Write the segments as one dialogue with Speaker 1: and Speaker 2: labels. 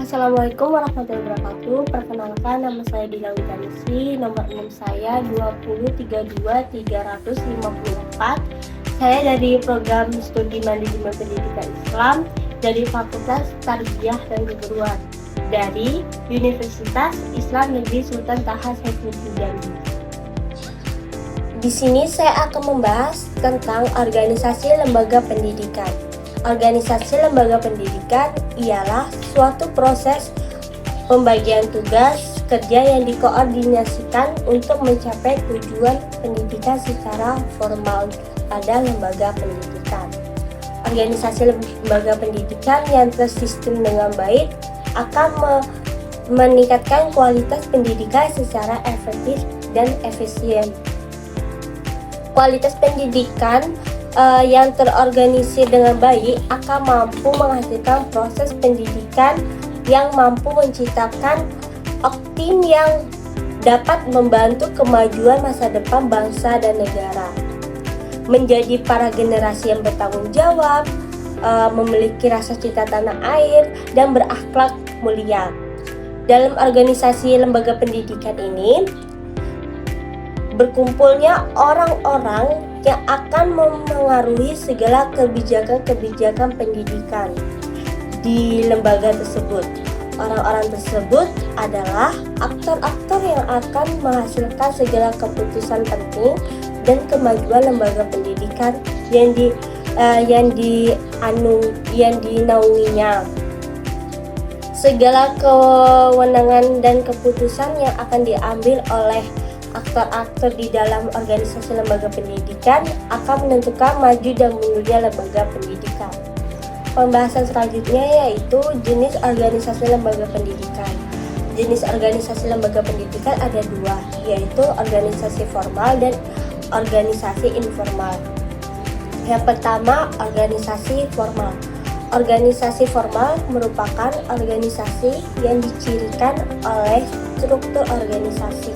Speaker 1: Assalamualaikum warahmatullahi wabarakatuh. Perkenalkan, nama saya Dila Witanisi, nomor NIM saya 2032354. Saya dari program studi manajemen pendidikan Islam dari Fakultas Tarbiyah dan Keguruan dari Universitas Islam Negeri Sultan Taha Saifuddin Jambi. Di sini saya akan membahas tentang organisasi lembaga pendidikan. Organisasi lembaga pendidikan ialah suatu proses pembagian tugas kerja yang dikoordinasikan untuk mencapai tujuan pendidikan secara formal pada lembaga pendidikan. Organisasi lembaga pendidikan yang tersistem dengan baik akan meningkatkan kualitas pendidikan secara efektif dan efisien. Kualitas pendidikan yang terorganisir dengan baik akan mampu menghasilkan proses pendidikan yang mampu menciptakan tim yang dapat membantu kemajuan masa depan bangsa dan negara, menjadi para generasi yang bertanggung jawab, memiliki rasa cinta tanah air, dan berakhlak mulia. Dalam organisasi lembaga pendidikan ini berkumpulnya orang-orang yang akan memengaruhi segala kebijakan-kebijakan pendidikan di lembaga tersebut. Orang-orang tersebut adalah aktor-aktor yang akan menghasilkan segala keputusan penting dan kemajuan lembaga pendidikan yang dinaunginya. Segala kewenangan dan keputusan yang akan diambil oleh aktor-aktor di dalam organisasi lembaga pendidikan akan menentukan maju dan mundurnya lembaga pendidikan. Pembahasan selanjutnya yaitu jenis organisasi lembaga pendidikan. Jenis organisasi lembaga pendidikan ada dua, yaitu organisasi formal dan organisasi informal. Yang pertama, organisasi formal. Organisasi formal merupakan organisasi yang dicirikan oleh struktur organisasi.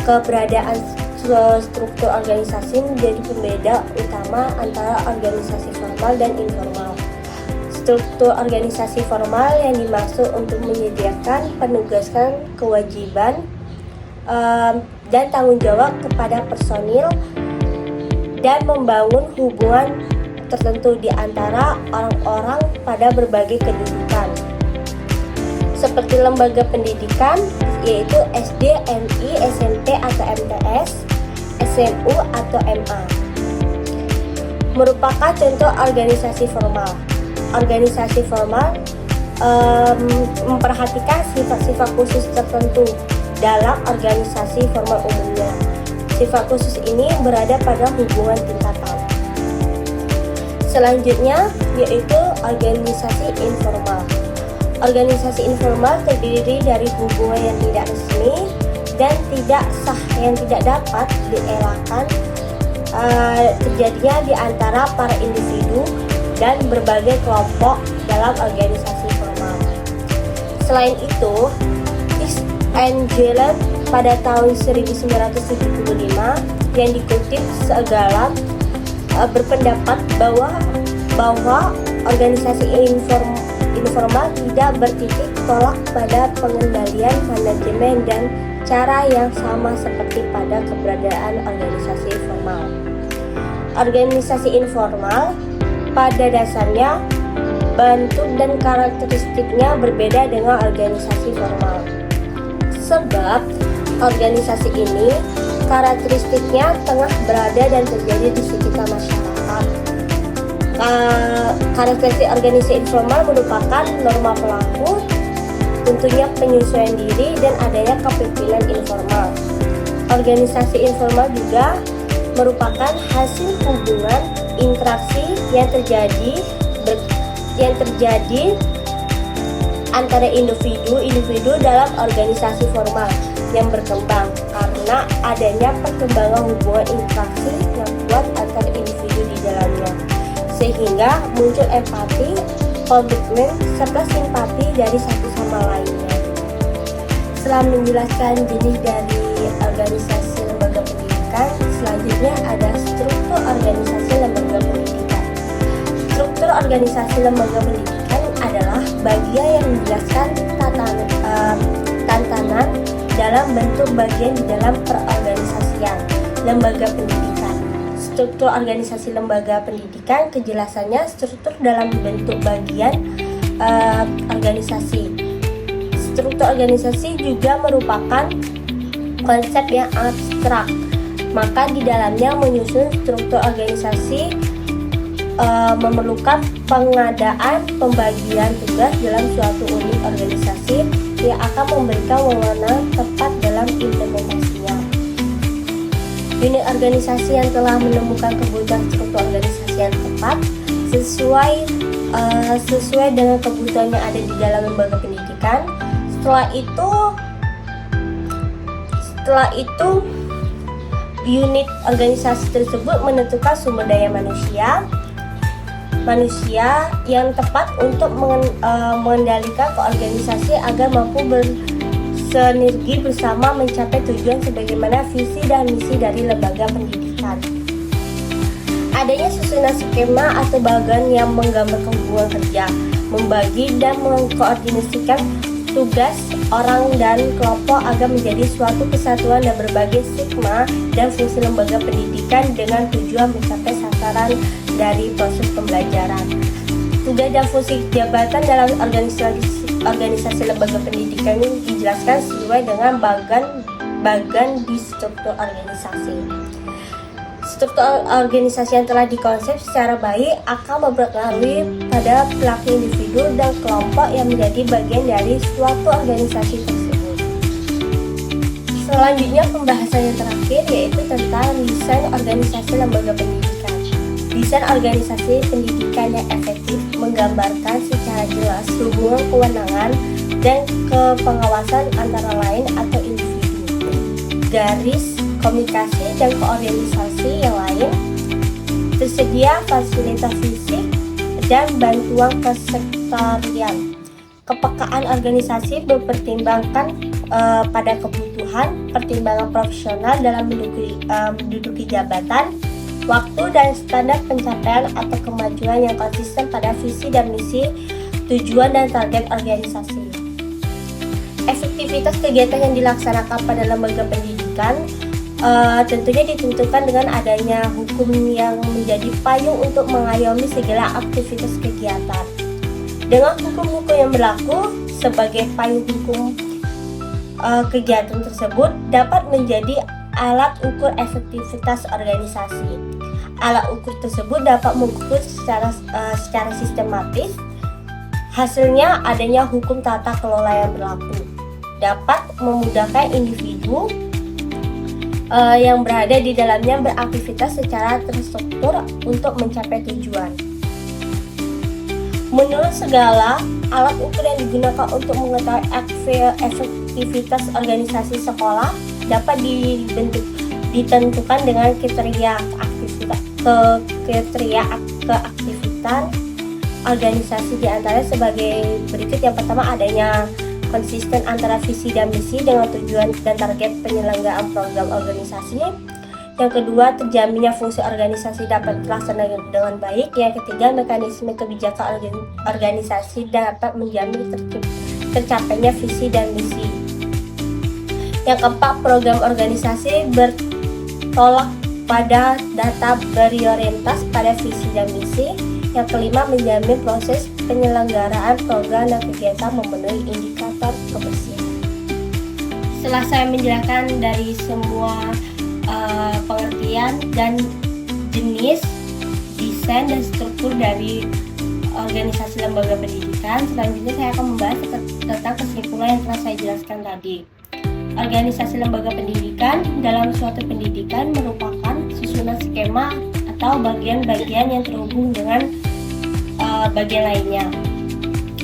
Speaker 1: Keberadaan struktur organisasi menjadi pembeda utama antara organisasi formal dan informal. Struktur organisasi formal yang dimaksud untuk menyediakan penugasan kewajiban dan tanggung jawab kepada personil dan membangun hubungan tertentu di antara orang-orang pada berbagai kedudukan, seperti lembaga pendidikan yaitu SD, MI, SMP atau MTS, SMU atau MA. Merupakan contoh organisasi formal. Organisasi formal memperhatikan sifat-sifat khusus tertentu dalam organisasi formal umumnya. Sifat khusus ini berada pada hubungan tingkatan. Selanjutnya yaitu organisasi informal. Organisasi informal terdiri dari hubungan yang tidak resmi dan tidak sah yang tidak dapat dielakkan terjadinya di antara para individu dan berbagai kelompok dalam organisasi formal. Selain itu, East Angela pada tahun 1975 yang dikutip segala berpendapat bahwa organisasi informal tidak bertitik tolak pada pengendalian manajemen dan cara yang sama seperti pada keberadaan organisasi formal. Organisasi informal pada dasarnya bentuk dan karakteristiknya berbeda dengan organisasi formal. Sebab organisasi ini karakteristiknya tengah berada dan terjadi di sekitar masyarakat. Karakteristik organisasi informal merupakan norma pelaku, tentunya penyesuaian diri dan adanya kepemimpinan informal. Organisasi informal juga merupakan hasil hubungan interaksi yang terjadi antara individu dalam organisasi formal yang berkembang karena adanya perkembangan hubungan interaksi yang kuat antara individu di dalamnya, sehingga muncul empati, komitmen, serta simpati dari satu sama lainnya. Setelah menjelaskan jenis dari organisasi lembaga pendidikan, selanjutnya ada struktur organisasi lembaga pendidikan. Struktur organisasi lembaga pendidikan adalah bagian yang menjelaskan tantangan dalam bentuk bagian di dalam perorganisasian lembaga pendidikan. Struktur organisasi lembaga pendidikan, kejelasannya struktur dalam bentuk bagian organisasi. Struktur organisasi juga merupakan konsep yang abstrak, maka di dalamnya menyusun struktur organisasi memerlukan pengadaan pembagian tugas dalam suatu unit organisasi yang akan memberikan wewenang tepat dalam implementasinya. Unit organisasi yang telah menemukan kebutuhan struktur organisasi yang tepat sesuai dengan kebutuhan yang ada di dalam lembaga pendidikan. Setelah itu unit organisasi tersebut menentukan sumber daya manusia yang tepat untuk mengendalikan keorganisasi agar mampu bersinergi bersama mencapai tujuan sebagaimana visi dan misi dari lembaga pendidikan. Adanya susunan skema atau bagan yang menggambarkan hubungan kerja, membagi dan mengkoordinasikan tugas orang dan kelompok agar menjadi suatu kesatuan dan berbagai skema dan fungsi lembaga pendidikan dengan tujuan mencapai sasaran dari proses pembelajaran. Tugas dan fungsi jabatan dalam organisasi lembaga pendidikan ini dijelaskan sesuai dengan bagan di struktur organisasi. Struktur organisasi yang telah dikonsep secara baik akan mempengaruhi pada pelaku individu dan kelompok yang menjadi bagian dari suatu organisasi tersebut. Selanjutnya pembahasan yang terakhir yaitu tentang desain organisasi lembaga pendidikan. Desain organisasi pendidikan yang efektif menggambarkan secara jelas hubungan kewenangan dan kepengawasan antara lain atau individu, garis komunikasi dan koordinasi yang lain, tersedia fasilitas fisik dan bantuan kesektorian. Kepekaan organisasi berpertimbangkan pada kebutuhan, pertimbangan profesional dalam menduduki jabatan, waktu dan standar pencapaian atau kemajuan yang konsisten pada visi dan misi, tujuan dan target organisasi. Efektivitas kegiatan yang dilaksanakan pada lembaga pendidikan tentunya ditentukan dengan adanya hukum yang menjadi payung untuk mengayomi segala aktivitas kegiatan. Dengan hukum-hukum yang berlaku sebagai payung hukum kegiatan tersebut dapat menjadi alat ukur efektivitas organisasi. Alat ukur tersebut dapat mengukur secara sistematis. Hasilnya adanya hukum tata kelola yang berlaku dapat memudahkan individu yang berada di dalamnya beraktivitas secara terstruktur untuk mencapai tujuan. Menurut segala alat ukur yang digunakan untuk mengetahui efektivitas organisasi sekolah dapat ditentukan dengan kriteria keaktifan organisasi diantaranya sebagai berikut. Yang pertama, adanya konsisten antara visi dan misi dengan tujuan dan target penyelenggaraan program organisasi. Yang kedua, terjaminnya fungsi organisasi dapat terlaksana dengan baik. Yang ketiga, mekanisme kebijakan organisasi dapat menjamin tercapainya visi dan misi. Yang keempat, program organisasi bertolak pada data berorientasi pada visi dan misi. Yang kelima, menjamin proses penyelenggaraan program dan kegiatan memenuhi indikator kebersihan. Setelah saya menjelaskan dari semua pengertian dan jenis, desain dan struktur dari organisasi lembaga pendidikan, selanjutnya saya akan membahas tentang kesimpulan yang telah saya jelaskan tadi. Organisasi lembaga pendidikan dalam suatu pendidikan merupakan susunan skema atau bagian-bagian yang terhubung dengan bagian lainnya.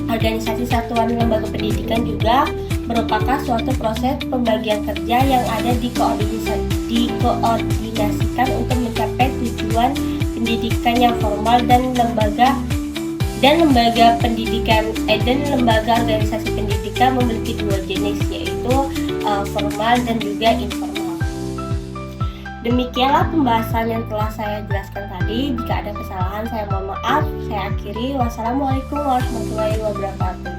Speaker 1: Organisasi satuan lembaga pendidikan juga merupakan suatu proses pembagian kerja yang ada dikoordinasikan untuk mencapai tujuan pendidikan yang formal dan lembaga pendidikan dan lembaga organisasi pendidikan memiliki dua jenis, yaitu formal dan juga informal. Demikianlah pembahasan yang telah saya jelaskan tadi. Jika ada kesalahan saya mohon maaf. Saya akhiri. Wassalamualaikum warahmatullahi wabarakatuh.